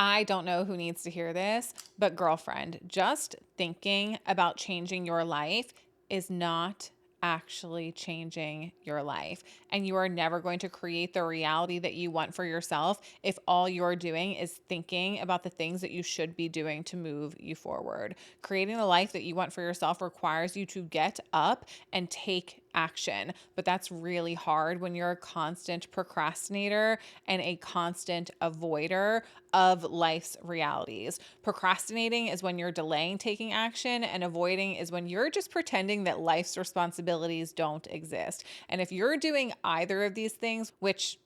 I don't know who needs to hear this, but girlfriend, just thinking about changing your life is not actually changing your life. And you are never going to create the reality that you want for yourself if all you're doing is thinking about the things that you should be doing to move you forward. Creating the life that you want for yourself requires you to get up and take action. But that's really hard when you're a constant procrastinator and a constant avoider of life's realities. Procrastinating is when you're delaying taking action, and avoiding is when you're just pretending that life's responsibilities don't exist. And if you're doing either of these things, which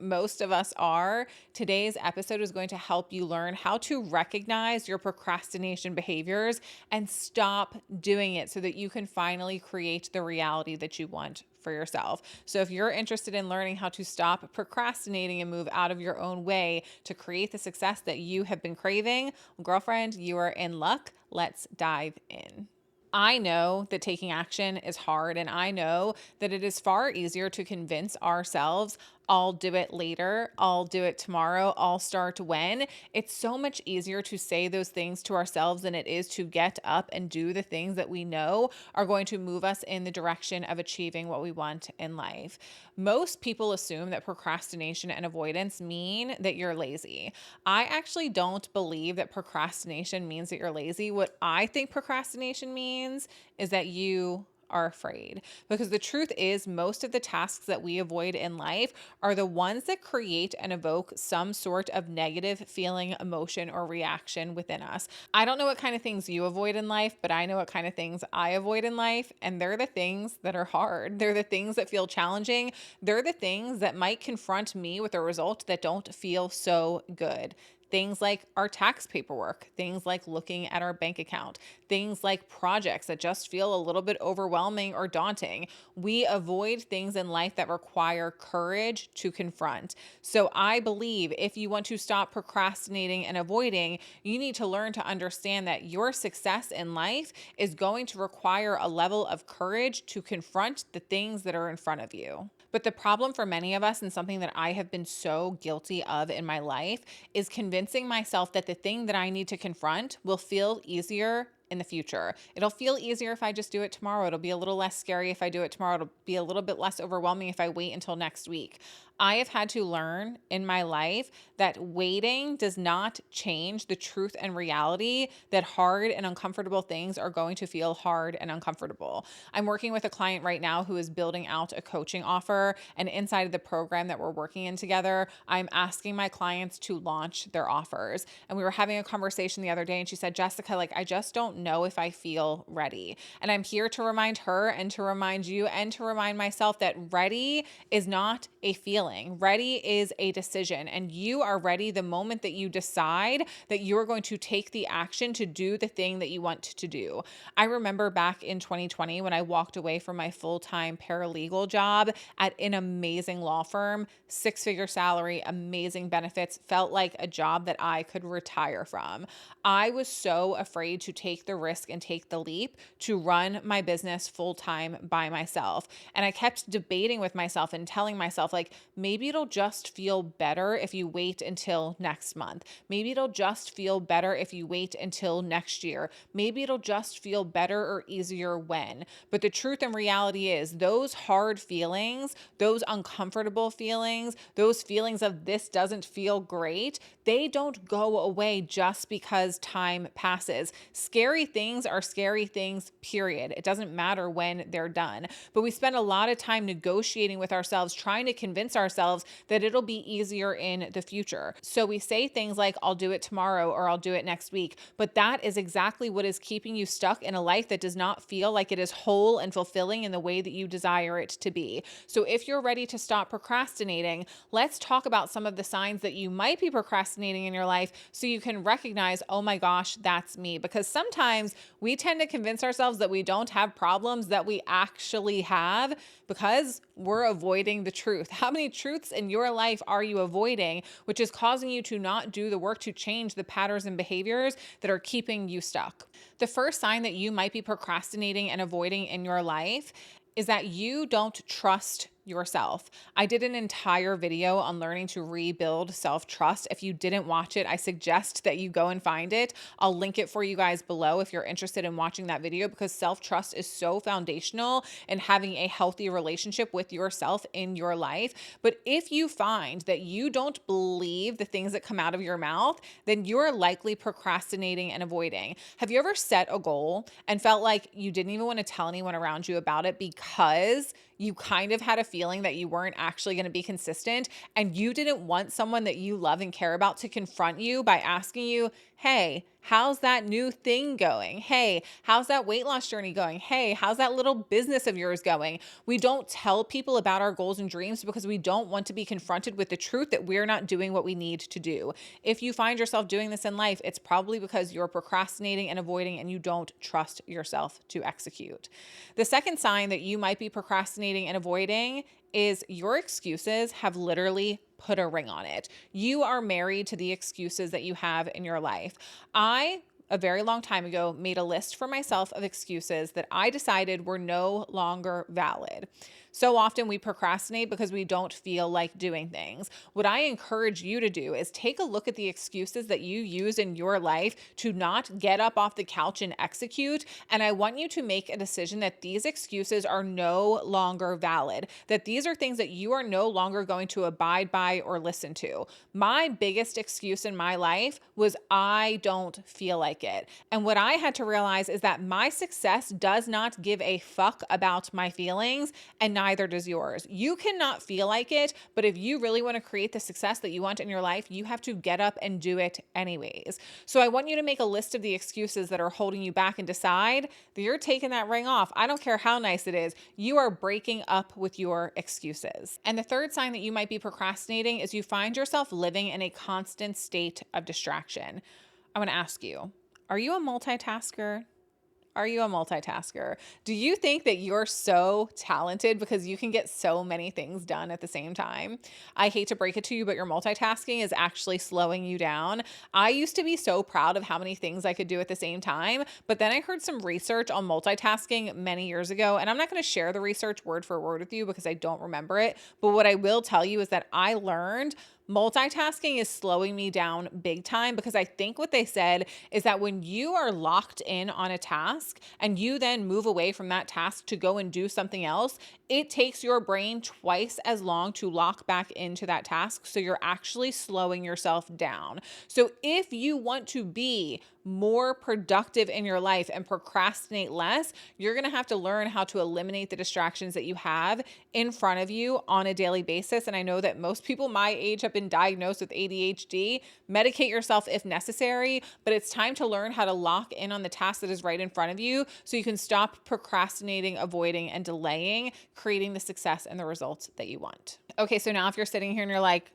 most of us are, today's episode is going to help you learn how to recognize your procrastination behaviors and stop doing it so that you can finally create the reality that you want for yourself. So if you're interested in learning how to stop procrastinating and move out of your own way to create the success that you have been craving, girlfriend, you are in luck. Let's dive in. I know that taking action is hard, and I know that it is far easier to convince ourselves, I'll do it later, I'll do it tomorrow, I'll start when. It's so much easier to say those things to ourselves than it is to get up and do the things that we know are going to move us in the direction of achieving what we want in life. Most people assume that procrastination and avoidance mean that you're lazy. I actually don't believe that procrastination means that you're lazy. What I think procrastination means is that you are afraid. Because the truth is, most of the tasks that we avoid in life are the ones that create and evoke some sort of negative feeling, emotion, or reaction within us. I don't know what kind of things you avoid in life, but I know what kind of things I avoid in life. And they're the things that are hard. They're the things that feel challenging. They're the things that might confront me with a result that don't feel so good. Things like our tax paperwork, things like looking at our bank account, things like projects that just feel a little bit overwhelming or daunting. We avoid things in life that require courage to confront. So I believe if you want to stop procrastinating and avoiding, you need to learn to understand that your success in life is going to require a level of courage to confront the things that are in front of you. But the problem for many of us, and something that I have been so guilty of in my life, is convincing myself that the thing that I need to confront will feel easier in the future. It'll feel easier if I just do it tomorrow. It'll be a little less scary if I do it tomorrow. It'll be a little bit less overwhelming if I wait until next week. I have had to learn in my life that waiting does not change the truth and reality that hard and uncomfortable things are going to feel hard and uncomfortable. I'm working with a client right now who is building out a coaching offer, and inside of the program that we're working in together, I'm asking my clients to launch their offers. And we were having a conversation the other day, and she said, Jessica, I just don't know if I feel ready. And I'm here to remind her and to remind you and to remind myself that ready is not a feeling. Ready is a decision, and you are ready the moment that you decide that you're going to take the action to do the thing that you want to do. I remember back in 2020 when I walked away from my full-time paralegal job at an amazing law firm, six-figure salary, amazing benefits, felt like a job that I could retire from. I was so afraid to take the risk and take the leap to run my business full-time by myself. And I kept debating with myself and telling myself, maybe it'll just feel better if you wait until next month. Maybe it'll just feel better if you wait until next year. Maybe it'll just feel better or easier when. But the truth and reality is those hard feelings, those uncomfortable feelings, those feelings of this doesn't feel great, they don't go away just because time passes. Scary things are scary things, period. It doesn't matter when they're done. But we spend a lot of time negotiating with ourselves, trying to convince ourselves that it'll be easier in the future. So we say things like, I'll do it tomorrow or I'll do it next week. But that is exactly what is keeping you stuck in a life that does not feel like it is whole and fulfilling in the way that you desire it to be. So if you're ready to stop procrastinating, let's talk about some of the signs that you might be procrastinating in your life so you can recognize, oh my gosh, that's me. Because sometimes we tend to convince ourselves that we don't have problems that we actually have because we're avoiding the truth. How many truths in your life are you avoiding, which is causing you to not do the work to change the patterns and behaviors that are keeping you stuck? The first sign that you might be procrastinating and avoiding in your life is that you don't trust yourself. I did an entire video on learning to rebuild self-trust. If you didn't watch it, I suggest that you go and find it. I'll link it for you guys below if you're interested in watching that video, because self-trust is so foundational in having a healthy relationship with yourself in your life. But if you find that you don't believe the things that come out of your mouth, then you're likely procrastinating and avoiding. Have you ever set a goal and felt like you didn't even want to tell anyone around you about it because you kind of had a feeling that you weren't actually going to be consistent, and you didn't want someone that you love and care about to confront you by asking you, hey, how's that new thing going? Hey, how's that weight loss journey going? Hey, how's that little business of yours going? We don't tell people about our goals and dreams because we don't want to be confronted with the truth that we're not doing what we need to do. If you find yourself doing this in life, it's probably because you're procrastinating and avoiding and you don't trust yourself to execute. The second sign that you might be procrastinating and avoiding is your excuses have literally put a ring on it. You are married to the excuses that you have in your life. A very long time ago, made a list for myself of excuses that I decided were no longer valid. So often we procrastinate because we don't feel like doing things. What I encourage you to do is take a look at the excuses that you use in your life to not get up off the couch and execute. And I want you to make a decision that these excuses are no longer valid, that these are things that you are no longer going to abide by or listen to. My biggest excuse in my life was I don't feel like it. And what I had to realize is that my success does not give a fuck about my feelings, and neither does yours. You cannot feel like it, but if you really want to create the success that you want in your life, you have to get up and do it anyways. So I want you to make a list of the excuses that are holding you back and decide that you're taking that ring off. I don't care how nice it is. You are breaking up with your excuses. And the third sign that you might be procrastinating is you find yourself living in a constant state of distraction. I want to ask you, are you a multitasker? Are you a multitasker? Do you think that you're so talented because you can get so many things done at the same time? I hate to break it to you, but your multitasking is actually slowing you down. I used to be so proud of how many things I could do at the same time, but then I heard some research on multitasking many years ago, and I'm not going to share the research word for word with you because I don't remember it, but what I will tell you is that I learned multitasking is slowing me down big time, because I think what they said is that when you are locked in on a task and you then move away from that task to go and do something else, it takes your brain twice as long to lock back into that task. So you're actually slowing yourself down. So if you want to be more productive in your life and procrastinate less, you're going to have to learn how to eliminate the distractions that you have in front of you on a daily basis. And I know that most people my age have been diagnosed with ADHD. Medicate yourself if necessary, but it's time to learn how to lock in on the task that is right in front of you so you can stop procrastinating, avoiding, and delaying creating the success and the results that you want. Okay, so now if you're sitting here and you're like,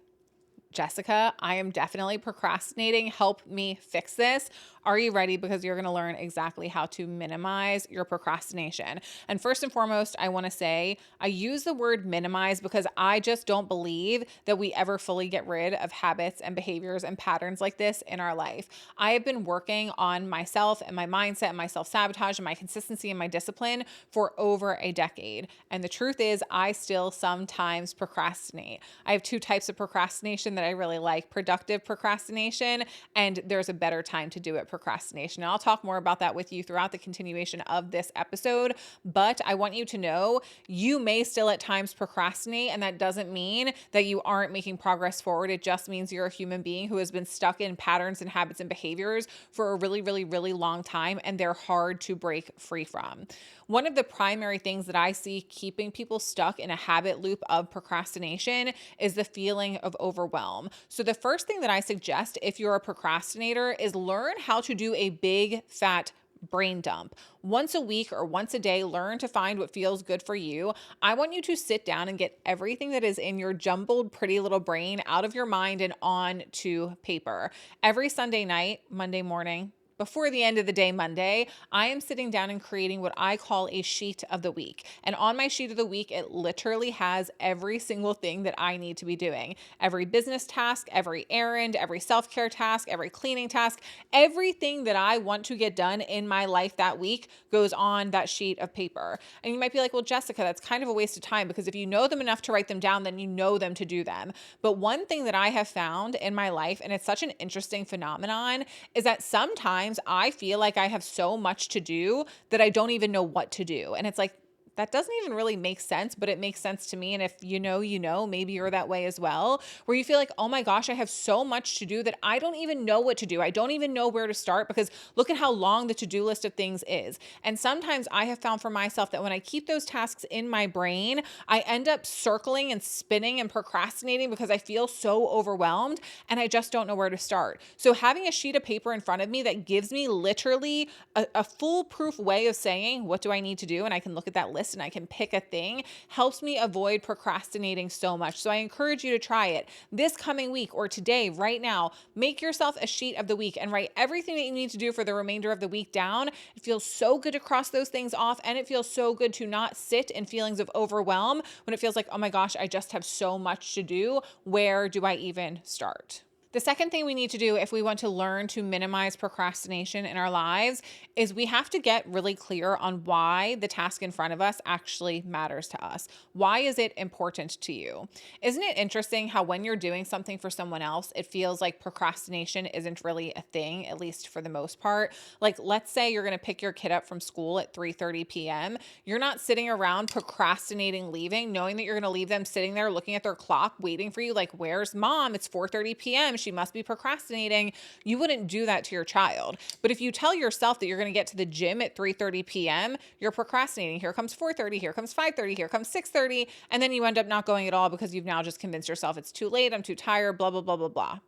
Jessica, I am definitely procrastinating. Help me fix this. Are you ready? Because you're going to learn exactly how to minimize your procrastination. And first and foremost, I want to say I use the word minimize because I just don't believe that we ever fully get rid of habits and behaviors and patterns like this in our life. I have been working on myself and my mindset and my self-sabotage and my consistency and my discipline for over a decade. And the truth is, I still sometimes procrastinate. I have two types of procrastination that I really like: productive procrastination, and there's a better time to do it, procrastination. And I'll talk more about that with you throughout the continuation of this episode, but I want you to know you may still at times procrastinate, and that doesn't mean that you aren't making progress forward. It just means you're a human being who has been stuck in patterns and habits and behaviors for a really, really, really long time, and they're hard to break free from. One of the primary things that I see keeping people stuck in a habit loop of procrastination is the feeling of overwhelm. So the first thing that I suggest if you're a procrastinator is learn how to do a big fat brain dump. Once a week or once a day, learn to find what feels good for you. I want you to sit down and get everything that is in your jumbled, pretty little brain out of your mind and on to paper. Every Sunday night, Monday morning, before the end of the day Monday, I am sitting down and creating what I call a sheet of the week. And on my sheet of the week, it literally has every single thing that I need to be doing. Every business task, every errand, every self-care task, every cleaning task, everything that I want to get done in my life that week goes on that sheet of paper. And you might be like, well, Jessica, that's kind of a waste of time, because if you know them enough to write them down, then you know them to do them. But one thing that I have found in my life, and it's such an interesting phenomenon, is that sometimes I feel like I have so much to do that I don't even know what to do. And it's like, that doesn't even really make sense, but it makes sense to me. And if you know, maybe you're that way as well, where you feel like, oh my gosh, I have so much to do that I don't even know what to do. I don't even know where to start, because look at how long the to-do list of things is. And sometimes I have found for myself that when I keep those tasks in my brain, I end up circling and spinning and procrastinating because I feel so overwhelmed and I just don't know where to start. So having a sheet of paper in front of me that gives me literally a foolproof way of saying, what do I need to do? And I can look at that list and I can pick a thing, helps me avoid procrastinating so much. So I encourage you to try it this coming week or today, right now. Make yourself a sheet of the week and write everything that you need to do for the remainder of the week down. It feels so good to cross those things off, and it feels so good to not sit in feelings of overwhelm when it feels like, oh my gosh, I just have so much to do. Where do I even start? The second thing we need to do if we want to learn to minimize procrastination in our lives is we have to get really clear on why the task in front of us actually matters to us. Why is it important to you? Isn't it interesting how when you're doing something for someone else, it feels like procrastination isn't really a thing, at least for the most part? Like, let's say you're going to pick your kid up from school at 3:30 p.m. You're not sitting around procrastinating leaving, knowing that you're going to leave them sitting there looking at their clock, waiting for you. Like, where's mom? It's 4:30 p.m. She must be procrastinating. You wouldn't do that to your child. But if you tell yourself that you're going to get to the gym at 3:30 p.m., you're procrastinating. Here comes 4:30, here comes 5:30, here comes 6:30, and then you end up not going at all because you've now just convinced yourself it's too late, I'm too tired, blah, blah, blah, blah, blah.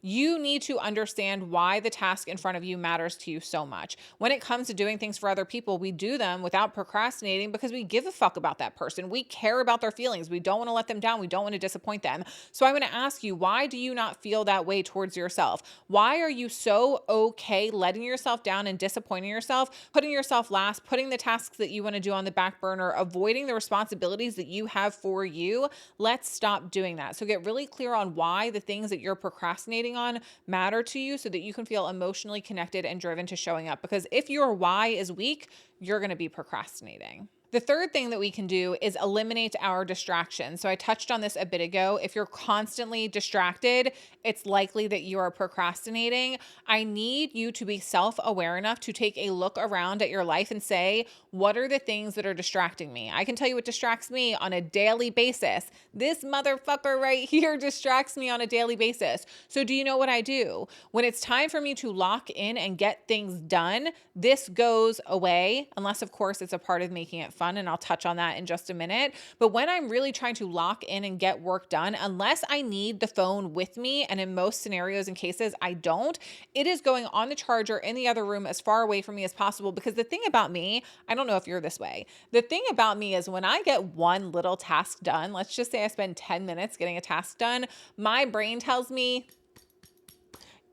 You need to understand why the task in front of you matters to you so much. When it comes to doing things for other people, we do them without procrastinating because we give a fuck about that person. We care about their feelings. We don't want to let them down. We don't want to disappoint them. So I'm going to ask you, why do you not feel that way towards yourself? Why are you so okay letting yourself down and disappointing yourself, putting yourself last, putting the tasks that you want to do on the back burner, avoiding the responsibilities that you have for you? Let's stop doing that. So get really clear on why the things that you're procrastinating on matter to you so that you can feel emotionally connected and driven to showing up. Because if your why is weak, you're going to be procrastinating. The third thing that we can do is eliminate our distractions. So I touched on this a bit ago. If you're constantly distracted, it's likely that you are procrastinating. I need you to be self-aware enough to take a look around at your life and say, what are the things that are distracting me? I can tell you what distracts me on a daily basis. This motherfucker right here distracts me on a daily basis. So do you know what I do? When it's time for me to lock in and get things done, this goes away, unless of course it's a part of making it fun, and I'll touch on that in just a minute. But when I'm really trying to lock in and get work done, unless I need the phone with me, and in most scenarios and cases I don't, it is going on the charger in the other room as far away from me as possible. Because the thing about me, I don't know if you're this way, the thing about me is when I get one little task done, let's just say I spend 10 minutes getting a task done, my brain tells me,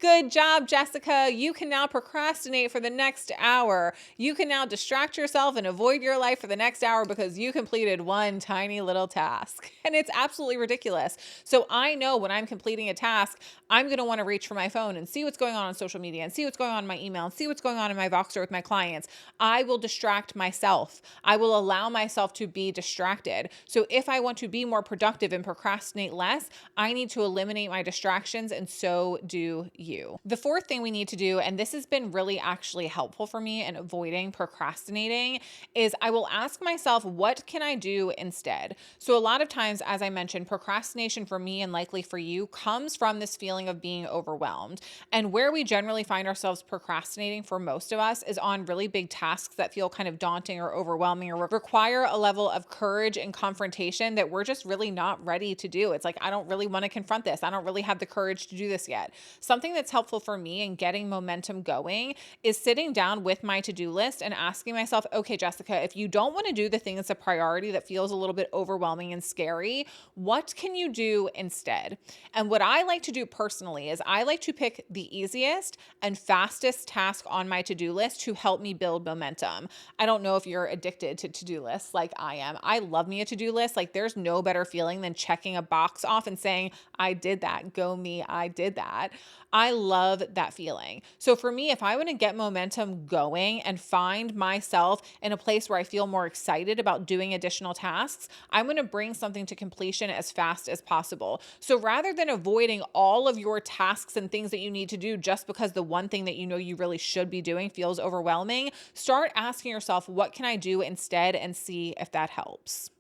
good job, Jessica. You can now procrastinate for the next hour. You can now distract yourself and avoid your life for the next hour because you completed one tiny little task. And it's absolutely ridiculous. So I know when I'm completing a task, I'm going to want to reach for my phone and see what's going on social media and see what's going on in my email and see what's going on in my Voxer with my clients. I will distract myself. I will allow myself to be distracted. So if I want to be more productive and procrastinate less, I need to eliminate my distractions, and so do you. The fourth thing we need to do, and this has been really actually helpful for me in avoiding procrastinating, is I will ask myself, what can I do instead? So a lot of times, as I mentioned, procrastination for me and likely for you comes from this feeling of being overwhelmed. And where we generally find ourselves procrastinating for most of us is on really big tasks that feel kind of daunting or overwhelming or require a level of courage and confrontation that we're just really not ready to do. It's like, I don't really want to confront this. I don't really have the courage to do this yet. Something that's helpful for me in getting momentum going is sitting down with my to-do list and asking myself, okay, Jessica, if you don't want to do the thing that's a priority that feels a little bit overwhelming and scary, what can you do instead? And what I like to do personally is I like to pick the easiest and fastest task on my to-do list to help me build momentum. I don't know if you're addicted to to-do lists like I am. I love me a to-do list. Like there's no better feeling than checking a box off and saying, I did that. Go me, I did that. I love that feeling. So for me, if I want to get momentum going and find myself in a place where I feel more excited about doing additional tasks, I'm going to bring something to completion as fast as possible. So rather than avoiding all of your tasks and things that you need to do just because the one thing that you know you really should be doing feels overwhelming, start asking yourself, what can I do instead, and see if that helps.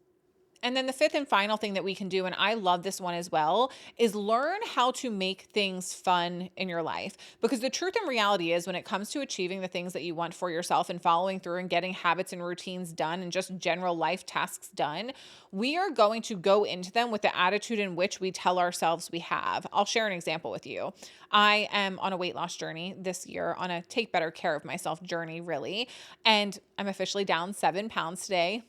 And then the fifth and final thing that we can do, and I love this one as well, is learn how to make things fun in your life. Because the truth and reality is when it comes to achieving the things that you want for yourself and following through and getting habits and routines done and just general life tasks done, we are going to go into them with the attitude in which we tell ourselves we have. I'll share an example with you. I am on a weight loss journey this year, on a take better care of myself journey, really. And I'm officially down 7 pounds today.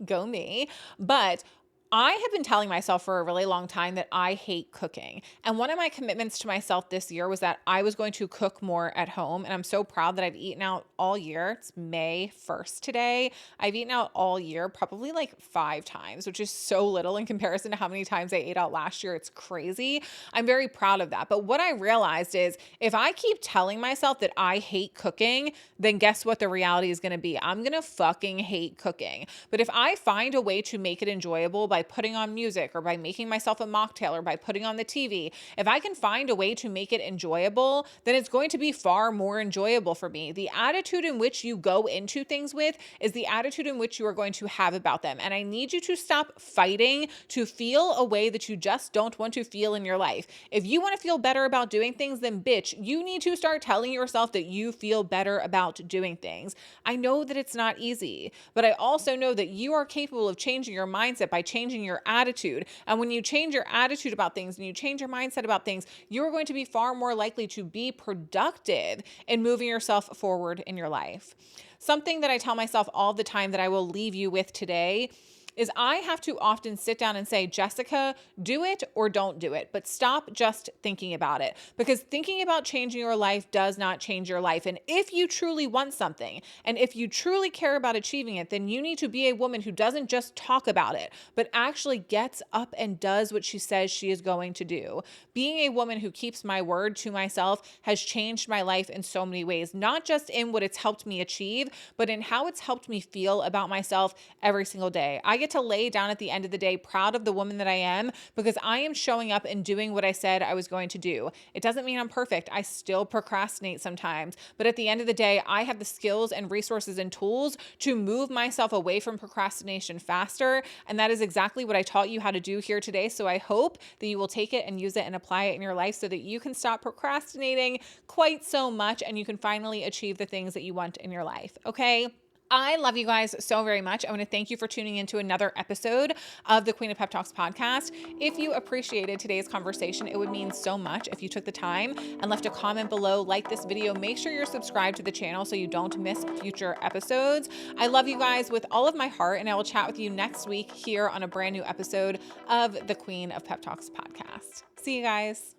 Go me. But I have been telling myself for a really long time that I hate cooking. And one of my commitments to myself this year was that I was going to cook more at home. And I'm so proud that I've eaten out all year. It's May 1st today. I've eaten out all year, probably like 5 times, which is so little in comparison to how many times I ate out last year. It's crazy. I'm very proud of that. But what I realized is if I keep telling myself that I hate cooking, then guess what the reality is going to be? I'm going to fucking hate cooking. But if I find a way to make it enjoyable by putting on music or by making myself a mocktail or by putting on the TV, if I can find a way to make it enjoyable, then it's going to be far more enjoyable for me. The attitude in which you go into things with is the attitude in which you are going to have about them. And I need you to stop fighting to feel a way that you just don't want to feel in your life. If you want to feel better about doing things, then bitch, you need to start telling yourself that you feel better about doing things. I know that it's not easy, but I also know that you are capable of changing your mindset by changing your attitude. And when you change your attitude about things and you change your mindset about things, you're going to be far more likely to be productive in moving yourself forward in your life. Something that I tell myself all the time that I will leave you with today is I have to often sit down and say, Jessica, do it or don't do it, but stop just thinking about it, because thinking about changing your life does not change your life. And if you truly want something, and if you truly care about achieving it, then you need to be a woman who doesn't just talk about it, but actually gets up and does what she says she is going to do. Being a woman who keeps my word to myself has changed my life in so many ways, not just in what it's helped me achieve, but in how it's helped me feel about myself every single day. I get to lay down at the end of the day proud of the woman that I am because I am showing up and doing what I said I was going to do. It doesn't mean I'm perfect. I still procrastinate sometimes, but at the end of the day, I have the skills and resources and tools to move myself away from procrastination faster. And that is exactly what I taught you how to do here today. So I hope that you will take it and use it and apply it in your life so that you can stop procrastinating quite so much and you can finally achieve the things that you want in your life. Okay? I love you guys so very much. I want to thank you for tuning into another episode of the Queen of Pep Talks podcast. If you appreciated today's conversation, it would mean so much if you took the time and left a comment below, like this video. Make sure you're subscribed to the channel so you don't miss future episodes. I love you guys with all of my heart, and I will chat with you next week here on a brand new episode of the Queen of Pep Talks podcast. See you guys.